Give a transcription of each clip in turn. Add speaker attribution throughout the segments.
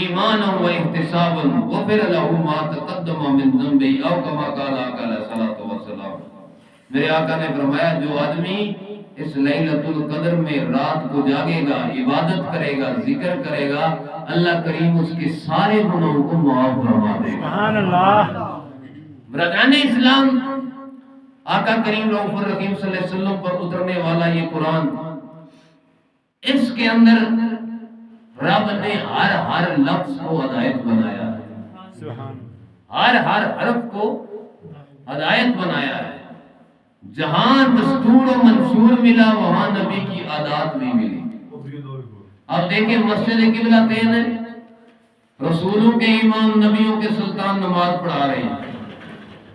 Speaker 1: ایمانا و احتسابا غفر له ما تقدم من ذنبه او کما قال آقا علیہ الصلوۃ والسلام۔ میرے آقا نے فرمایا جو آدمی اس لیلۃ القدر میں رات کو جاگے گا، عبادت کرے گا، ذکر کرے گا، اللہ کریم اس کے سارے گناہوں کو معاف فرما دے گا۔
Speaker 2: سبحان اللہ۔
Speaker 1: برادران اسلام، آقا کریم رؤوف الرحیم صلی اللہ علیہ وسلم پر اترنے والا یہ قرآن، اس کے اندر رب نے ہر لفظ کو ہدایت بنایا ہے، ہر حرف کو ہدایت بنایا ہے۔ جہاں دستور و منشور ملا وہاں نبی کی عادات بھی ملی۔ اب دیکھیں مسجد قبلتین ہے، رسولوں کے امام نبیوں کے سلطان نماز پڑھا رہے ہیں،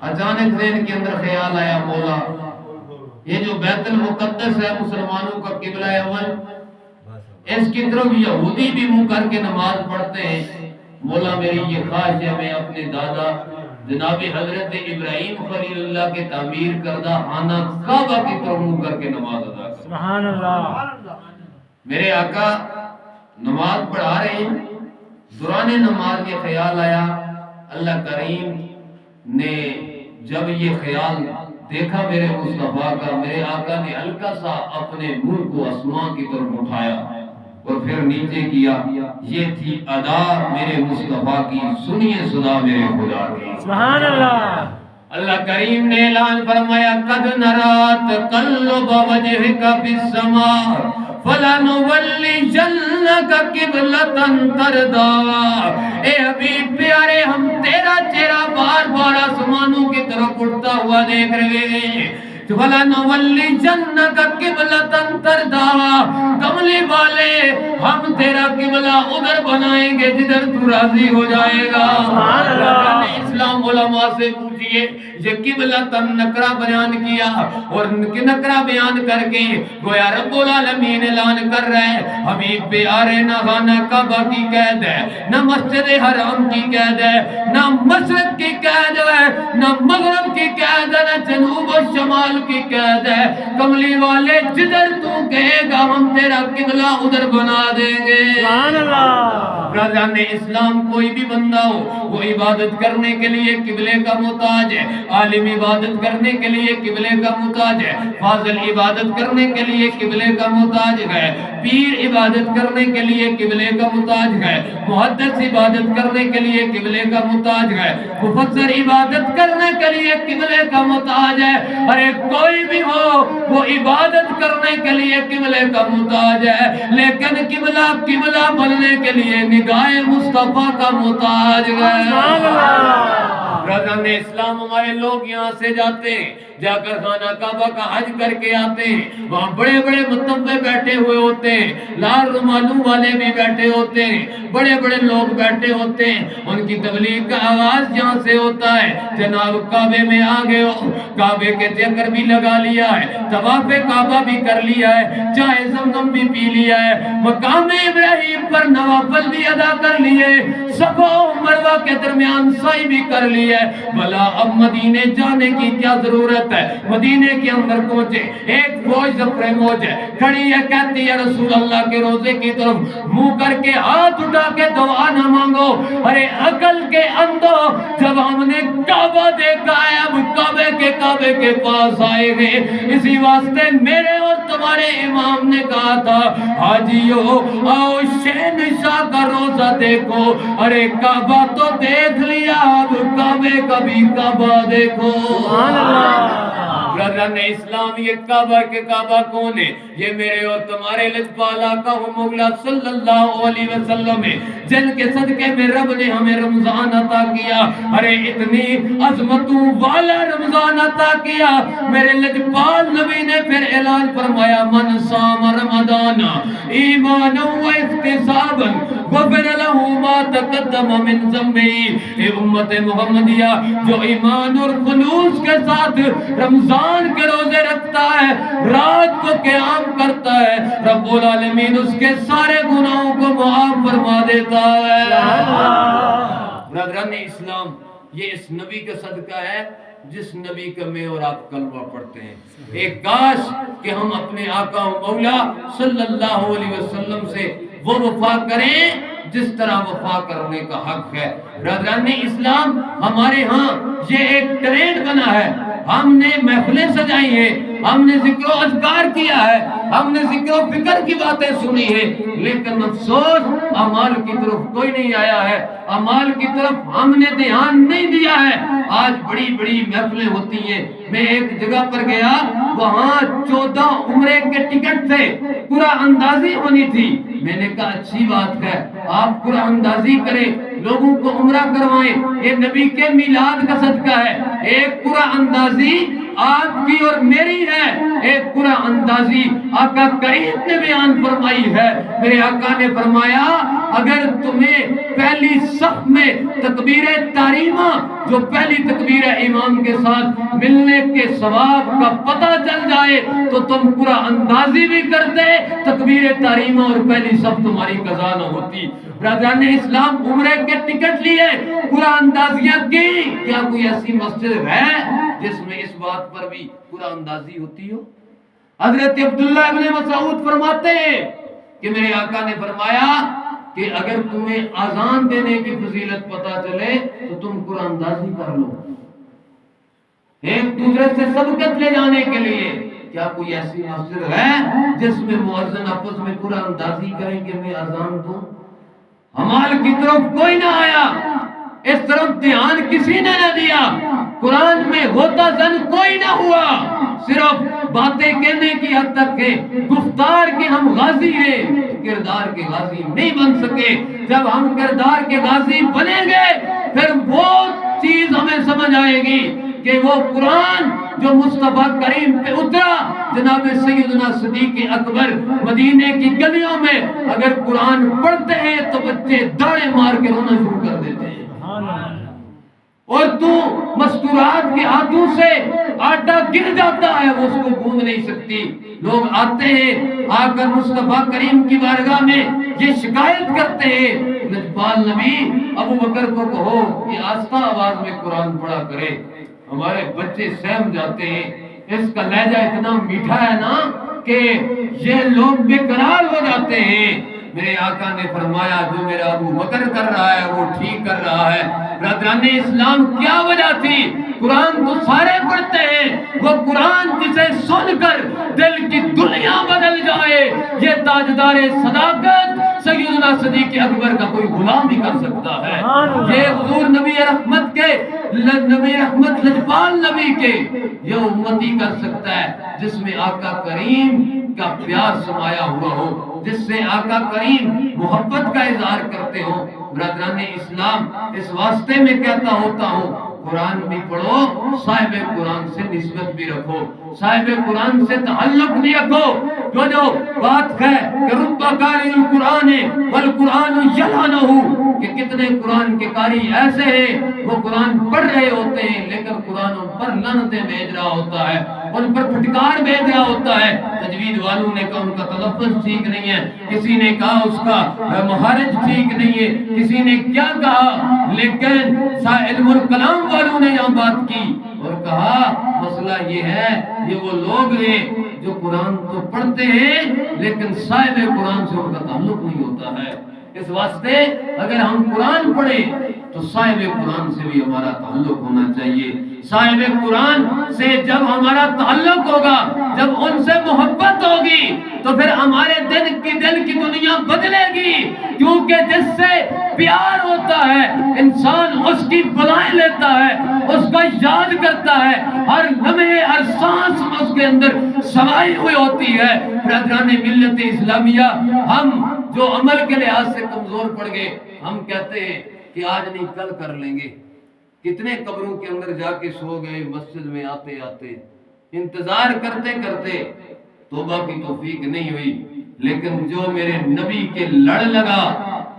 Speaker 1: اچانک ذہن کے اندر خیال آیا مولا یہ جو بیت المقدس ہے مسلمانوں کا قبلہ اول، اس کی طرف یہودی بھی منہ کر کے نماز پڑھتے ہیں، مولا میری یہ خواہش ہے میں اپنے دادا جناب حضرت ابراہیم خلیل اللہ کے تعمیر کردہ خانہ کعبہ کی طرف منہ کر کے نماز ادا کرتا۔
Speaker 2: سبحان اللہ۔
Speaker 1: میرے آقا نماز پڑھا رہے ہیں، دوران نماز یہ خیال آیا، اللہ کریم نے جب یہ خیال دیکھا میرے مصطفیٰ کا، میرے آقا نے ہلکا سا اپنے منہ کو آسمان کی طرف اٹھایا اور پھر نیچے کیا۔ یہ تھی ادا میرے مصطفیٰ کی، سنیے صدا میرے خدا کی۔
Speaker 2: سبحان اللہ۔
Speaker 1: اللہ کریم نے اعلان فرمایا قد نرا تقلب وجهك في السماء فلنولینک قبلۃ ترضیٰ۔ اے حبیب پیارے ہم تیرا چہرہ بار بار آسمانوں کی طرف اٹھتا ہوا دیکھ رہے ہیں۔ فَلَنُوَلِّجَنَّكَ قِبْلَةً تَرْضَاهَا، کملی والے ہم تیرا قبلہ ادھر بنائیں گے جدھر تو راضی ہو جائے گا۔ اسلام علماء سے پوچھئے یہ قبلۃ نکرہ بیان کیا اور نکرہ بیان کر کے گویا رب العالمین اعلان کر رہے ہیں حبیب پیارے نہ خانہ کعبہ کی قید ہے، نہ مسجد حرام کی قید ہے، نہ مشرق کی قید ہے، نہ مغرب کی قید ہے، نہ جنوب و شمال کی قید ہے۔ کملی والے جدھر تو کہے گا ہم تیرا قبلہ ادھر بنا دیں گے۔
Speaker 2: سبحان اللہ۔
Speaker 1: برادران اسلام کوئی بھی بندہ ہو وہ عبادت کرنے کے لیے قبلے کا محتاج ہے، عالم عبادت کرنے کے لیے قبلے کا محتاج ہے، فاضل عبادت کرنے کے لیے قبلے کا محتاج ہے، پیر عبادت کرنے کے لیے قبلے کا محتاج ہے، محدث عبادت کرنے کے لیے قبلے کا محتاج ہے، مفسر عبادت کرنے کے لیے قبلے کا محتاج ہے۔ ارے کوئی بھی ہو وہ عبادت کرنے کے لیے قبلے کا محتاج ہے، لیکن قبلہ بننے کے لیے نگاہ مصطفیٰ کا محتاج ہے۔ برادران اسلام ہمارے لوگ یہاں سے جاتے ہیں، جا کر خانہ کعبہ کا حج کر کے آتے ہیں، وہاں بڑے بڑے متوے بیٹھے ہوئے ہوتے ہیں، لال رومالوں والے بھی بیٹھے ہوتے ہیں، بڑے بڑے لوگ بیٹھے ہوتے ہیں، ان کی تبلیغ کا آغاز جہاں سے ہوتا ہے جناب کعبے میں آ گئے ہو، کعبے کے چکر بھی لگا لیا ہے، طواف کعبہ بھی کر لیا ہے، چائے زمزم بھی پی لیا ہے، مقام ابراہیم پر نوافل بھی ادا کر لیے، صفا و مروہ کے درمیان سعی بھی کر لیا ہے، بھلا اب مدینے جانے کی کیا ضرورت ہے؟ مدینے کے اندر پہنچے، ایک فوج زفر موج ہے کھڑی ہے، کہتی ہے رسول اللہ کے روزے کی طرف منہ کر کے ہاتھ اٹھا کے دعا نہ مانگو۔ ارے عقل کے اندھو جب ہم نے کعبہ دیکھا ہے اب کعبے کے پاس آئے گئے، اسی واسطے میرے اور تمہارے امام نے کہا تھا حاجیو آؤ شہنشاہ کا روزہ دیکھو۔ ارے کعبہ تو دیکھ لیا اب کعبے کا بھی کعبہ دیکھو۔ برادران اسلام یہ کعبہ کون ہے؟ یہ میرے اور تمہارے لجپال آقا مولا صلی اللہ علیہ وسلم ہے، جن کے صدقے میں رب نے ہمیں رمضان عطا کیا۔ ارے اتنی عظمتوں والا رمضان عطا کیا، میرے لجپال نبی نے پھر اعلان فرمایا من صام رمضان ایمانا و احتسابا غفر له ما تقدم من ذنبه۔ اے امت محمدیہ جو ایمان اور خلوص کے ساتھ رمضان کے روزے رکھتا ہے، رات کو قیام کرتا ہے، رب العالمین اس کے سارے گناہوں کو معاف فرما دیتا ہے۔ برادران اسلام یہ اس نبی کا صدقہ ہے جس نبی کا میں اور آپ کلمہ پڑھتے ہیں۔ ایک کاش کہ ہم اپنے آقا و مولا صلی اللہ علیہ وسلم سے وہ وفا کریں جس طرح وفا کرنے کا حق ہے۔ برادران اسلام، ہمارے ہاں یہ ایک ٹرینڈ بنا ہے، ہم نے محفلیں سجائی ہیں، ہم نے ذکر و اذکار کیا ہے، ہم نے ذکر و فکر کی باتیں سنی ہے، لیکن افسوس اعمال کی طرف کوئی نہیں آیا ہے، اعمال کی طرف ہم نے دھیان نہیں دیا ہے۔ آج بڑی بڑی محفلیں ہوتی ہیں، میں ایک جگہ پر گیا، وہاں 14 عمرے کے ٹکٹ تھے، قرآن اندازی ہونی تھی۔ میں نے کہا اچھی بات ہے، آپ قرآن اندازی کریں، لوگوں کو عمرہ کروائیں، یہ نبی کے میلاد کا صدقہ ہے۔ ایک قرآن اندازی آپ کی اور میری ہے، ایک قرآن اندازی آقا کریم نے بیان فرمائی ہے۔ میرے آقا نے فرمایا اگر تمہیں پہلی صف میں تکبیر تحریمہ، جو پہلی تکبیر امام کے ساتھ ملنے کے ثواب کا پتہ چل جائے تو تم قرآن اندازی بھی کرتے، تکبیر تحریمہ اور پہلی صف تمہاری قضا نہ ہوتی۔ برادران اسلام، عمرے کے ٹکٹ لیے، قرآن اندازیاں کی، کیا کوئی ایسی مسجد ہے جس میں اس بات پر بھی قرآن اندازی ہوتی ہو؟ حضرت عبداللہ ابن مسعود فرماتے ہیں کہ میرے آقا نے فرمایا کہ اگر تمہیں اذان دینے کی فضیلت پتا چلے تو تم قرآن اندازی کر لو، ایک دوسرے سے سبقت لے جانے کے لیے۔ کیا کوئی ایسی مسجد ہے جس میں مؤذن آپس میں قرآن اندازی کریں کہ میں اذان دوں؟ عمال کی طرف کوئی نہ آیا، اس طرف دھیان کسی نے نہ دیا، قرآن میں ہوتا زن کوئی نہ ہوا، صرف باتیں کہنے کی حد تک ہے، گفتار کے ہم غازی ہیں، کردار کے غازی نہیں بن سکے۔ جب ہم کردار کے غازی بنیں گے پھر وہ چیز ہمیں سمجھ آئے گی کہ وہ قرآن جو مصطفیٰ کریم پہ اترا، جناب سیدنا صدیق اکبر مدینے کی گلیوں میں اگر قرآن پڑھتے ہیں تو بچے داڑے مار کے رونا شروع کر دیتے ہیں، اور تو مستورات کے ہاتھوں سے آٹا گر جاتا ہے، وہ اس کو گوند نہیں سکتی۔ لوگ آتے ہیں، آ کر مصطفیٰ کریم کی بارگاہ میں یہ شکایت کرتے ہیں، لجپال نبی ابو بکر کو کہو کہ آہستہ آواز میں قرآن پڑھا کرے، ہمارے بچے سہم جاتے ہیں، اس کا لہجہ اتنا میٹھا ہے نا کہ یہ لوگ بے قرار ہو جاتے ہیں۔ میرے آقا نے فرمایا جو میرا ابو بکر کر رہا ہے وہ ٹھیک کر رہا ہے۔ برادران اسلام، کیا وجہ تھی؟ قرآن تو سارے پڑھتے ہیں، وہ قرآن جسے سن کر دل کی دنیا بدل جائے، یہ تاجدار صداقت سیدنا صدیق اکبر کا کوئی غلام بھی کر سکتا ہے۔ یہ حضور نبی رحمت کے، نبی رحمت لجپال نبی کے یہ امتی کر سکتا ہے جس میں آقا کریم کا پیار سمایا ہوا ہو، جس سے آقا کریم محبت کا اظہار کرتے ہو۔ برادران اسلام، اس واسطے میں کہتا ہوتا ہوں قرآن بھی پڑھو، صاحب قرآن سے نسبت بھی رکھو، صاحب قرآن سے تعلق بھی رکھو۔ جو بات ہے کہ ربہ قاری القرآن والقرآن یلعنہ، کہ کتنے قرآن کے قاری ایسے ہیں وہ قرآن پڑھ رہے ہوتے ہیں لیکن قرآن ان پر لعنتیں بھیج رہا ہوتا ہے، ان پر پھٹکار بھیج رہا ہوتا ہے۔ تجوید والوں نے کہا ان کا تلفظ ٹھیک نہیں ہے، کسی نے کہا اس کا مخارج ٹھیک نہیں ہے، کسی نے کیا کہا، لیکن علم الکلام والوں نے یہاں بات کی اور کہا مسئلہ یہ ہے، یہ وہ لوگ ہیں جو قرآن تو پڑھتے ہیں لیکن صاحب قرآن سے ان کا تعلق نہیں ہوتا ہے۔ اس واسطے اگر ہم قرآن پڑھیں تو صاحب قرآن سے بھی ہمارا تعلق ہونا چاہیے۔ صاحب قرآن سے جب ہمارا تعلق ہوگا، جب ان سے محبت ہوگی تو پھر ہمارے دل کی دنیا بدلے گی، کیونکہ جس سے پیار ہوتا ہے انسان اس کی بلائیں لیتا ہے، اس کا یاد کرتا ہے، ہر لمحے ہر سانس میں اس کے اندر سمائی ہوئی ہوتی ہے۔ برادران ملت اسلامیہ، ہم جو عمل کے لحاظ سے کمزور پڑ گئے، ہم کہتے ہیں کہ آج نہیں کل کر لیں گے۔ کتنے قبروں کے اندر جا کے سو گئے، مسجد میں آتے آتے انتظار کرتے کرتے توبہ کی توفیق نہیں ہوئی، لیکن جو میرے نبی کے لڑ لگا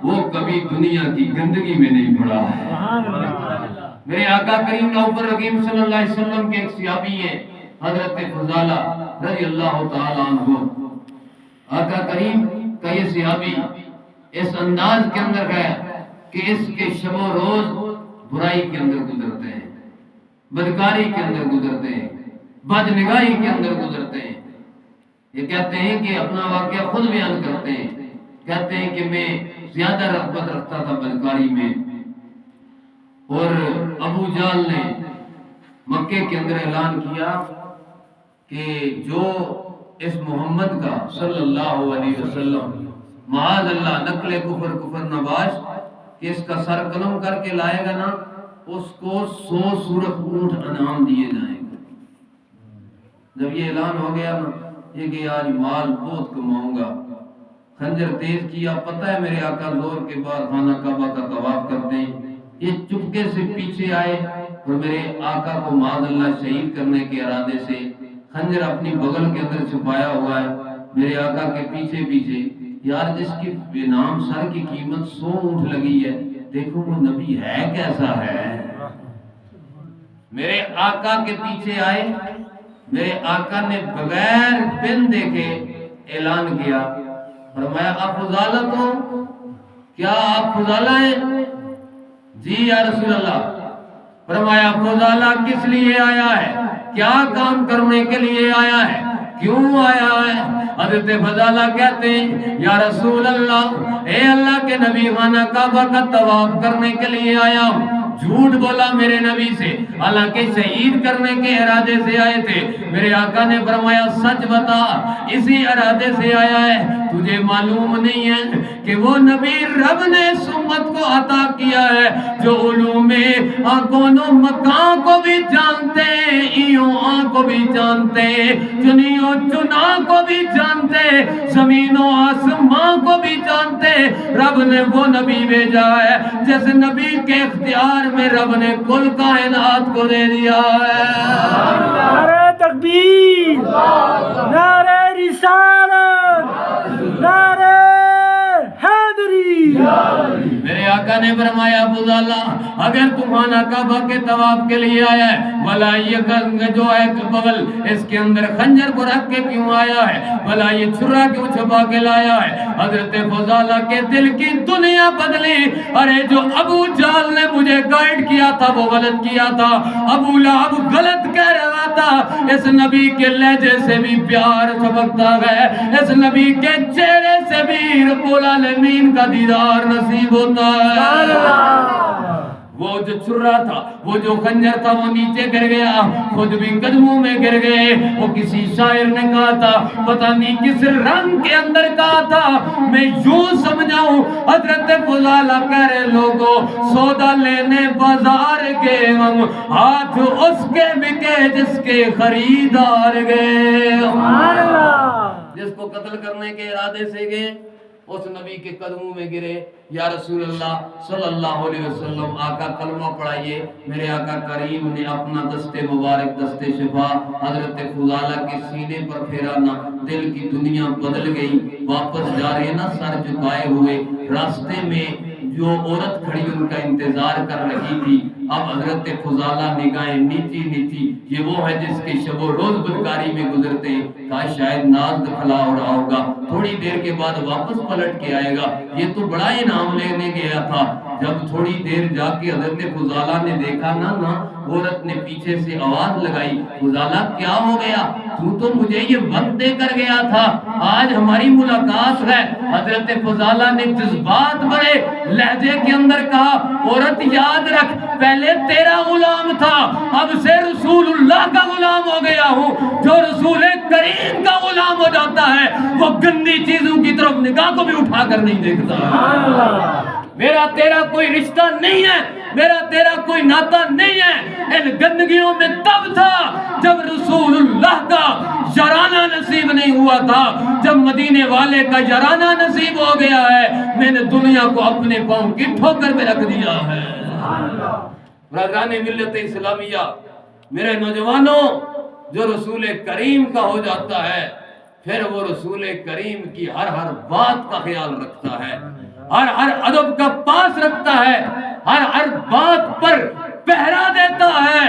Speaker 1: وہ کبھی دنیا کی گندگی میں نہیں پڑا ہے۔ میرے آقا کریم نوفر رحیم صلی اللہ علیہ وسلم کے ایک صحابی ہیں حضرت فضالہ رضی اللہ تعالیٰ عنہ۔ آقا کریم کا یہ صحابی اس انداز کے اندر ہے کہ اس کے شب و روز برائی کے اندر گزرتے ہیں، بدکاری کے اندر گزرتے ہیں، بدنگاہی کے اندر گزرتے ہیں۔ یہ کہتے ہیں کہ اپنا واقعہ خود بیان کرتے ہیں کہتے ہیں کہ میں زیادہ رغبت رکھتا تھا بدکاری میں، اور ابو جہل نے مکے کے اندر اعلان کیا کہ جو اس محمد کا صلی اللہ علیہ وسلم معاذ اللہ نقل کفر نباش کہ اس کا سر قلم کر کے لائے گا نا، اس کو 100 سورخ اونٹ انعام دیے جائیں گے۔ جب یہ اعلان ہو گیا نا یہ کہ آج مال بہت کماؤں گا، خنجر تیز کیا، پتہ ہے میرے آقا زور کے بعد خانہ کعبہ کا طواف کرتے ہیں، یہ چپکے سے پیچھے آئے اور میرے آقا کو معاذ اللہ شہید کرنے کے ارادے سے خنجر اپنی بغل کے اندر چھپایا ہوا ہے، میرے آقا کے پیچھے پیچھے، یار جس کی بے نام سر کی قیمت 100 اونٹ لگی ہے، دیکھو وہ نبی ہے کیسا ہے۔ میرے آقا کے پیچھے آئے، میرے آقا نے بغیر بن دیکھے اعلان کیا، فرمایا آپ فضالہ تو کیا آپ فضالہ ہیں؟ جی یا رسول اللہ۔ فرمایا فضالہ کس لیے آیا ہے؟ کیا کام کرنے کے لیے آیا ہے؟ کیوں آیا ہے؟ حضرت فضالہ کہتے ہیں یا رسول اللہ، اے اللہ کے نبی خانہ کعبہ کا طواف کرنے کے لیے آیا ہوں۔ جھوٹ بولا میرے نبی سے، حالانکہ شہید کرنے کے ارادے سے آئے تھے۔ میرے آقا نے فرمایا سچ بتا، اسی ارادے سے آیا ہے، تجھے معلوم نہیں ہے کہ وہ نبی رب نے اس امت کو عطا کیا ہے جو علوم کون و مکان کو بھی جانتے، ایوں آن کو بھی جانتے، چنیوں چنا کو بھی جانتے، زمین و آسمان کو بھی جانتے۔ رب نے وہ نبی بھیجا ہے جس نبی کے اختیار میں رب نے کل کائنات کو دے دیا ہے۔
Speaker 2: نعرہ تکبیر، نعرہ رسالت، نعرہ حیدری۔
Speaker 1: میرے آقا نے فرمایا فضالہ اگر تم خانہ کعبہ کے طواف کے لیے آیا ہے، بھلا یہ جو ہے بغل اس کے اندر خنجر کو رکھ کے کیوں آیا ہے؟ بھلا یہ چھرا کیوں چھپا کے لایا ہے؟ حضرت فضالہ کے دل کی دنیا بدلی۔ ارے جو ابو جہل نے مجھے گائیڈ کیا تھا وہ غلط کیا تھا، ابو لہب غلط کہہ رہا تھا، اس نبی کے لہجے سے بھی پیار چھپکتا ہے، اس نبی کے چہرے سے بھی رب العالمین کا دیدار نصیب ہوتا ہے۔ وہ جو چھرا تھا، وہ جو خنجر تھا، وہ نیچے گر گیا، خود بھی قدموں میں گر گئے۔ وہ کسی شاعر نے کہا تھا، پتہ نہیں کس رنگ کے اندر کہا تھا، میں یوں سمجھاؤں حضرت فضالہ کہہ رہے لوگوں سودا لینے بازار گئے ہم، ہاتھ اس کے بکے جس کے خریدار گئے۔ جس کو قتل کرنے کے ارادے سے گئے اس نبی کے قدموں میں گرے، یا رسول اللہ صلی اللہ علیہ وسلم آقا کلمہ پڑھائیے۔ میرے آقا کریم نے اپنا دست مبارک دست شفا حضرت فضالہ کے سینے پر پھیرا نا، دل کی دنیا بدل گئی۔ واپس جا رہے نا سر جھکائے ہوئے، راستے میں جو عورت کھڑی ان کا انتظار کر رہی تھی، اب حضرت فضالہ نگاہیں نیچی نیچی، یہ وہ ہے جس کے شب و روز بدکاری میں گزرتے ہیں، کہا شاید ناز دکھلا ہو رہا ہوگا، تھوڑی دیر کے بعد واپس پلٹ کے آئے گا، یہ تو بڑا انعام لینے گیا تھا۔ جب تھوڑی دیر جا کے حضرت فضالہ نے دیکھا نا عورت نے پیچھے سے آواز لگائی، فضالہ کیا ہو گیا؟ تو مجھے یہ وقت دے کر گیا تھا، آج ہماری ملاقات ہے۔ حضرت فضالہ نے جذبات بڑے لہجے کے اندر کہا، عورت یاد رکھ پہلے تیرا غلام تھا، اب سے رسول اللہ کا غلام ہو گیا ہوں۔ جو رسول کریم کا غلام ہو جاتا ہے وہ گندی چیزوں کی طرف نگاہ کو بھی اٹھا کر نہیں دیکھتا۔ میرا تیرا کوئی رشتہ نہیں ہے، میرا تیرا کوئی ناتا نہیں ہے، ان گندگیوں میں تب تھا جب رسول اللہ کا یارانہ نصیب نہیں ہوا تھا، جب مدینے والے کا یارانہ نصیب ہو گیا ہے، میں نے دنیا کو اپنے پاؤں کی ٹھوکر میں رکھ دیا ہے۔ برادران ملت اسلامیہ، میرے نوجوانوں، جو رسول کریم کا ہو جاتا ہے پھر وہ رسول کریم کی ہر بات کا خیال رکھتا ہے، ہر ادب کا پاس رکھتا ہے، ہر بات پر پہرا دیتا ہے،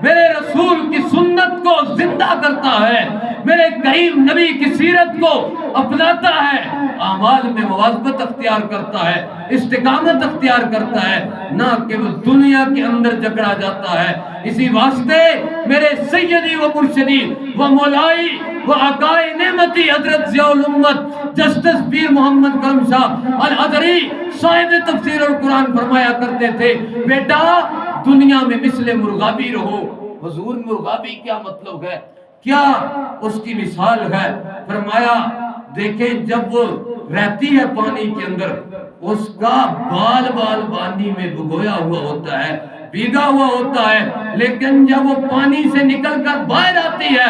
Speaker 1: میرے رسول کی سنت کو زندہ کرتا ہے، میرے کریم نبی کی سیرت کو اپناتا ہے، اعمال میں مواظبت اختیار کرتا ہے، استقامت اختیار کرتا ہے، نہ کہ وہ دنیا کے اندر جکڑا جاتا ہے۔ اسی واسطے میرے سیدی و مرشدی و مولائی وہ عقائد نعمتی حضرت ضیاء الامت جسٹس پیر محمد کرم شاہ الازہری صاحب تفسیر القرآن فرمایا کرتے تھے، بیٹا دنیا میں مثل مرغابی رہو۔ حضور مرغابی کیا مطلب ہے، کیا اس کی مثال ہے؟ فرمایا دیکھیں جب وہ رہتی ہے پانی کے اندر، اس کا بال پانی میں بھگویا ہوا ہوتا ہے، بھیگا ہوا ہوتا ہے، لیکن جب وہ پانی سے نکل کر باہر آتی ہے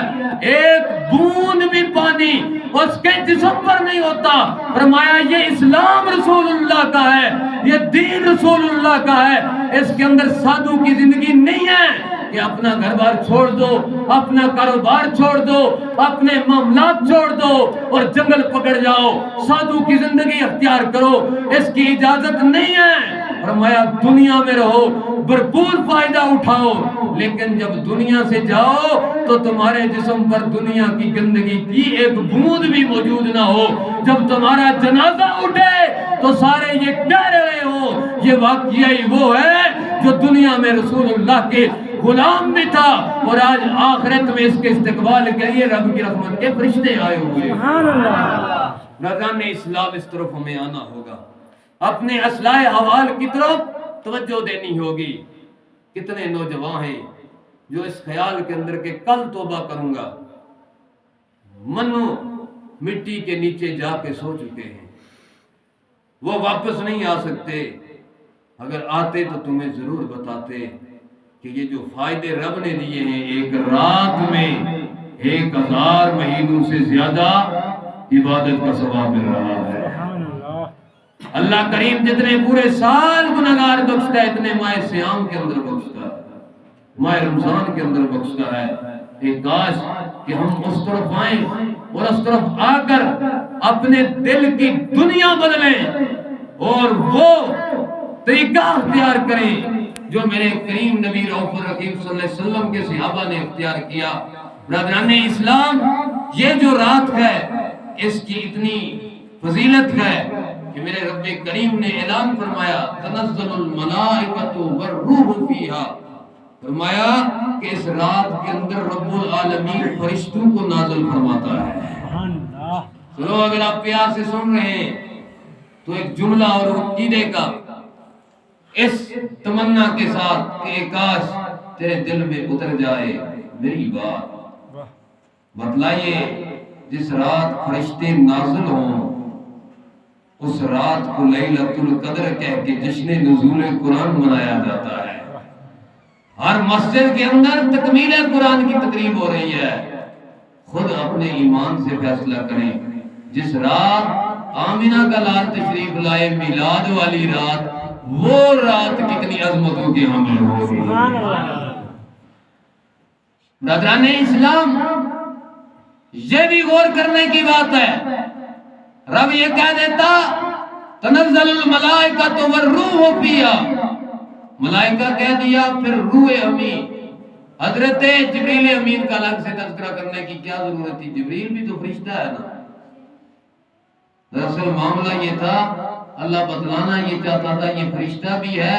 Speaker 1: ایک بوند بھی پانی اس کے جسم پر نہیں ہوتا۔ فرمایا یہ اسلام رسول اللہ کا ہے، یہ دین رسول اللہ کا ہے، اس کے اندر سادھو کی زندگی نہیں ہے کہ اپنا گھر بار چھوڑ دو، اپنا کاروبار چھوڑ دو، اپنے معاملات چھوڑ دو اور جنگل پکڑ جاؤ، سادھو کی زندگی اختیار کرو، اس کی اجازت نہیں ہے۔ فرمایا دنیا میں رہو، بھرپور فائدہ اٹھاؤ، لیکن جب دنیا سے جاؤ تو تمہارے جسم پر دنیا کی گندگی کی ایک بوند بھی موجود نہ ہو۔ جب تمہارا جنازہ اٹھے تو سارے یہ کہہ رہے ہو یہ واقعہ ہی وہ ہے جو دنیا میں رسول اللہ کے غلام بھی تھا اور آج آخرت میں اس کے استقبال کے لیے رب کی رحمت کے فرشتے آئے ہوئے۔
Speaker 2: سبحان اللہ۔
Speaker 1: ناظران اسلام اس طرف ہمیں آنا ہوگا، اپنے اصلاح حوال کی طرف توجہ دینی ہوگی۔ کتنے نوجوان ہیں جو اس خیال کے اندر کہ کل توبہ کروں گا، منو مٹی کے نیچے جا کے سو چکے ہیں، وہ واپس نہیں آ سکتے۔ اگر آتے تو تمہیں ضرور بتاتے کہ یہ جو فائدے رب نے دیے ہیں ایک رات میں 1000 مہینوں سے زیادہ عبادت کا ثواب مل رہا ہے۔ اللہ کریم جتنے پورے سال گناہگار بخشتا ہے اتنے ماہ سیام کے اندر بخشتا ہے، ماہ رمضان کے اندر بخشتا ہے۔ ایک کاش کہ ہم اس طرف آئیں اور اس طرف آ کر اپنے دل کی دنیا بدلیں اور وہ طریقہ اختیار کریں جو میرے کریم نبی رؤوف الرحیم صلی اللہ علیہ وسلم کے صحابہ نے اختیار کیا۔ برادران اسلام، یہ جو رات ہے اس کی اتنی فضیلت ہے کہ میرے رب کریم نے اعلان فرمایا تنزل الملائکۃ والروح فیہا، فرمایا کہ اس رات کے اندر رب العالمین فرشتوں کو نازل فرماتا ہے۔ چلو اگر آپ پیار سے سن رہے ہیں تو ایک جملہ اور عقیدے کا اس تمنا کے ساتھ کہ کاش تیرے دل میں اتر جائے میری بات، بتلائیے جس رات فرشتے نازل ہوں اس رات کو لیلۃ القدر کہہ کے جشن نزول قرآن منایا جاتا ہے۔ ہر مسجد کے اندر تکمیل قرآن کی تقریب ہو رہی ہے۔ خود اپنے ایمان سے فیصلہ کریں، جس رات آمینہ کا لال تشریف لائے میلاد والی رات، وہ رات کتنی عظمتوں کی حامل ہوگی۔ برادران اسلام، یہ بھی غور کرنے کی بات ہے، رب یہ کہہ دیتا تنزل الملائکۃ والروح فیہا، ملائکہ کہہ دیا، پھر روح امین، حضرت جبریل امین کا الگ سے تذکرہ کرنے کی کیا ضرورت تھی؟ جبریل بھی تو فرشتہ ہے نا۔ دراصل معاملہ یہ تھا، اللہ بتلانا یہ چاہتا تھا یہ فرشتہ بھی ہے،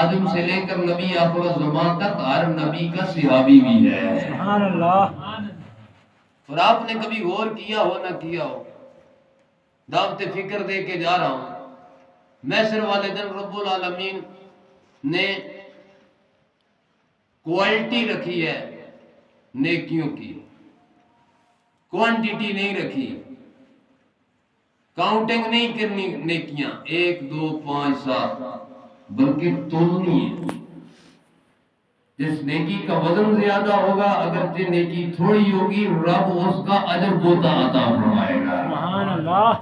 Speaker 1: آدم سے لے کر نبی آخر الزمان تک ہر نبی کا صحابی بھی ہے۔
Speaker 2: سبحان اللہ۔
Speaker 1: اور آپ نے کبھی غور کیا ہو نہ کیا ہو، دعوت فکر دے کے جا رہا ہوں، محشر والے دن رب العالمین نے کوالٹی رکھی ہے نیکیوں کی، کوانٹیٹی نہیں رکھی، کاؤنٹنگ نہیں کرنی نیکیاں 1 2 5 7، بلکہ تولنی ہے۔ جس نیکی کا وزن زیادہ ہوگا اگرچہ نیکی تھوڑی ہوگی، رب اس کا اجر بوتا عطا فرمائے گا۔
Speaker 2: سبحان اللہ۔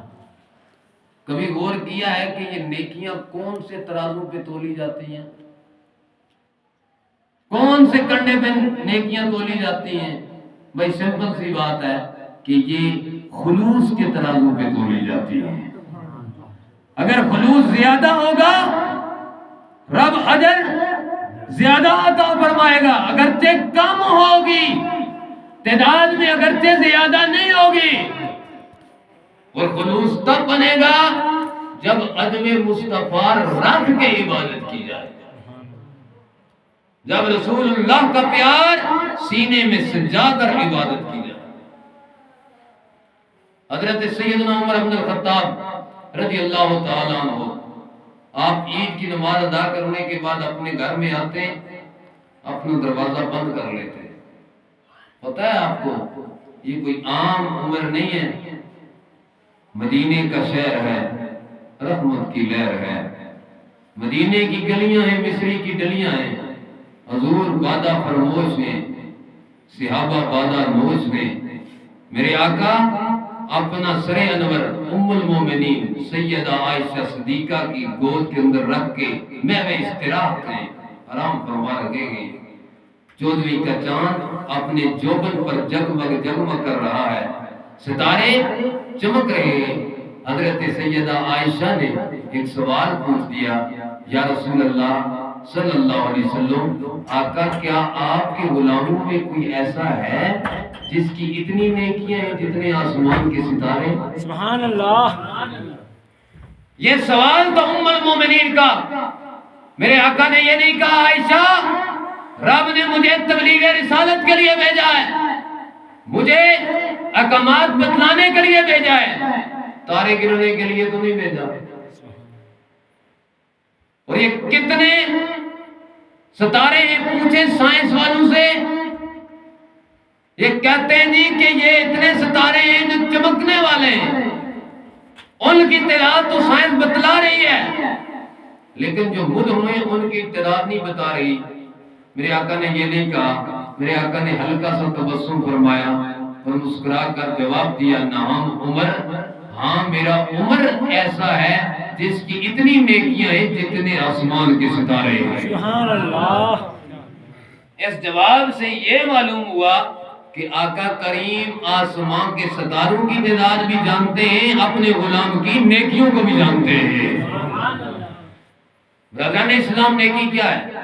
Speaker 1: کبھی غور کیا ہے کہ یہ نیکیاں کون سے ترازو پہ تولی جاتی ہیں؟ کون سے کنڈے پہ نیکیاں تولی جاتی ہیں؟ بھائی سمپل سی بات ہے کہ یہ خلوص کے ترازو پہ تولی جاتی ہیں۔ اگر خلوص زیادہ ہوگا رب اجر زیادہ عطا فرمائے گا، اگرچہ کم ہوگی تعداد میں، اگرچہ زیادہ نہیں ہوگی۔ اور خلوص تب بنے گا جب ادب مصطفیٰ رکھ کے عبادت کی جائے، جب رسول اللہ کا پیار سینے میں سجا کر عبادت کی جائے۔ حضرت سیدنا عمر بن الخطاب رضی اللہ تعالیٰ عنہ، آپ عید کی نماز ادا کرنے کے بعد اپنے گھر میں آتے، اپنا دروازہ بند کر لیتے۔ پتہ ہے آپ کو یہ کوئی عام عمر نہیں ہے، مدینے کا شہر ہے، رحمت کی لہر ہے، مدینے کی گلیاں ہیں، مصری کی ڈلیاں ہیں، حضور بادہ فرموش ہیں، صحابہ بادہ نوش ہیں۔ میرے آقا اپنا سر انور ام المومنین سیدہ عائشہ صدیقہ کی گود کے اندر رکھ کے محو استراحت میں آرام فرما رکھے گئے۔ 14ویں کا چاند اپنے جوبن پر جگمگ جگمگ کر رہا ہے، ستارے چمک رہے ہیں۔ حضرت سیدہ عائشہ نے ایک سوال پوچھ دیا، یا رسول اللہ صلی اللہ علیہ وسلم، آقا کیا آپ کے غلاموں میں کوئی ایسا ہے جس کی اتنی نیکیاں ہیں جتنے آسمان کے ستارے؟
Speaker 2: سبحان اللہ۔
Speaker 1: یہ سوال تو ام المومنین کا۔ میرے آقا نے یہ نہیں کہا عائشہ رب نے مجھے تبلیغ رسالت کے لیے بھیجا ہے، مجھے احکامات بتلانے کے لیے بھیجا ہے، تارے گننے کے لیے تو نہیں بھیجا۔ اور یہ کتنے ستارے ہیں پوچھے سائنس والوں سے، یہ کہتے ہیں جی کہ یہ اتنے ستارے ہیں جو چمکنے والے ہیں، ان کی تعداد تو سائنس بتلا رہی ہے، لیکن جو مدھ ہوئے ان کی تعداد نہیں بتا رہی۔ میرے آقا نے یہ نہیں کہا، میرے آقا نے ہلکا سا تبسم فرمایا اور مسکرا کر جواب دیا، نعم عمر، ہاں میرا عمر ایسا ہے جس کی اتنی نیکیاں ہیں جتنے آسمان کے ستارے ہیں۔
Speaker 2: سبحان اللہ۔
Speaker 1: اس جواب سے یہ معلوم ہوا کہ آقا کریم آسمان کے ستاروں کی تعداد بھی جانتے ہیں، اپنے غلام کی نیکیوں کو بھی جانتے ہیں۔ برادران اسلام، نیکی کیا ہے؟